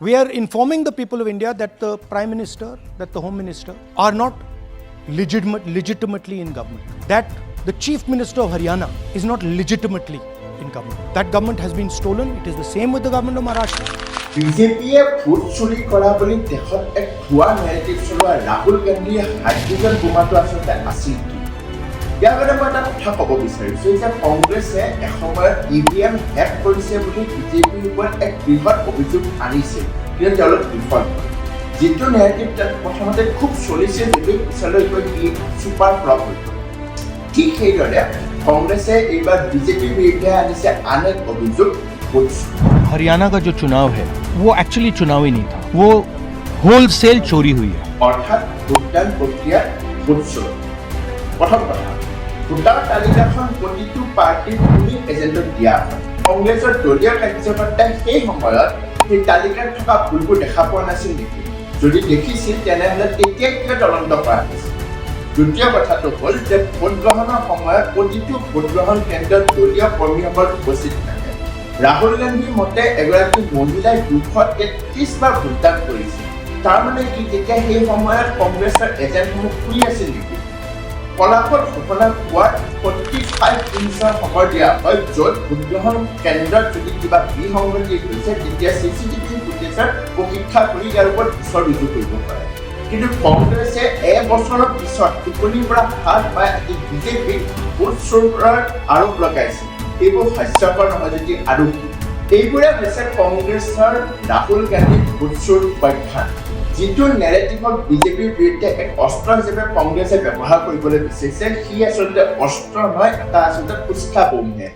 We are informing the people of India that the Prime Minister, that the Home Minister are not legitimately in government. That the Chief Minister of Haryana is not legitimately in government. That government has been stolen. It is the same with the government of Maharashtra. বিজেপিয়ে vote চুৰি কৰা বুলি দেশত এক ভুৱা narrative চলোৱা ৰাহুল গান্ধীৰ hydrogen বোমাটো আচলতে আছিল কি? ইয়াৰ কাৰণে মই এটা কথা ক'ব বিচাৰিছোঁ যে কংগ্ৰেছে এসময়ত EVM হেক কৰিছে বুলি বিজেপিৰ ওপৰত এক বৃহৎ অভিযোগ আনিছে, কিন্তু তেওঁলোক বিফল হ'ল। যিটো নেৰেটিভ তাত প্ৰথমতে খুব চলিছে যদিও পিছলৈ গৈ ই ছুপাৰ ফ্লপ হৈ গ'ল। ঠিক সেইদৰে কংগ্ৰেছে এইবাৰ বিজেপিৰ বিৰুদ্ধে আনিছে আন এক অভিযোগ ভোট চুৰি। हरियाणा का जो चुनाव है वो एक्चुअली चुनावी नहीं था, वो होलसेल चोरी हुई है। অৰ্থাৎ ভোটদান প্ৰক্ৰিয়াত ভোট চুৰি। প্ৰথম কথা, ভোটাৰ তালিকাখন প্ৰতিটো পাৰ্টিৰ পুলিং এজেণ্টক দিয়া হয়। কংগ্ৰেছৰ দলীয় কাৰ্যকৰ্তাই সেই সময়ত সেই তালিকাত থকা ভুলবোৰ দেখা পোৱা নাছিল নেকি? যদি দেখিছিল তেনেহ'লে তেতিয়া কিয় তদন্ত কৰা হৈছিল? দ্বিতীয় কথাটো হ'ল যে ভোটগ্ৰহণৰ সময়ত প্ৰতিটো ভোটগ্ৰহণ কেন্দ্ৰত দলীয় কৰ্মীসকল উপস্থিত থাকে। ৰাহুল গান্ধীৰ মতে এগৰাকী মহিলাই 233 বাৰ ভোটদান কৰিছিল। তাৰমানে কি তেতিয়া সেই সময়ত কংগ্ৰেছৰ এজেণ্টসমূহ শুই আছিল নেকি? ফলাফল ঘোষণা হোৱাৰ 45 মিনিটৰ সময় দিয়া হয়, য'ত ভোটগ্ৰহণ কেন্দ্ৰত যদি কিবা বিসংগতি হৈছে তেতিয়া CCTV ফুটেজৰ পৰীক্ষা কৰি ইয়াৰ ওপৰত গোচৰ ৰুজু কৰিব পাৰে। কিন্তু কংগ্ৰেছে এবছৰৰ পিছত টোপনিৰ পৰা সাৰ পাই আজি বিজেপিক ভোট চোৰৰ আৰোপ লগাইছে। এইবোৰ হাস্যকৰ নহয় যদি আৰু এইবোৰে হৈছে কংগ্ৰেছৰ ৰাহুল গান্ধীৰ ভোট চোৰ উপাখ্যান, যিটো নেৰেটিভক বিজেপিৰ বিৰুদ্ধে এক অস্ত্ৰ হিচাপে কংগ্ৰেছে ব্যৱহাৰ কৰিবলৈ বিচাৰিছে। সি আচলতে অস্ত্ৰ নহয়, এটা আচলতে ফুচকা বোমহে।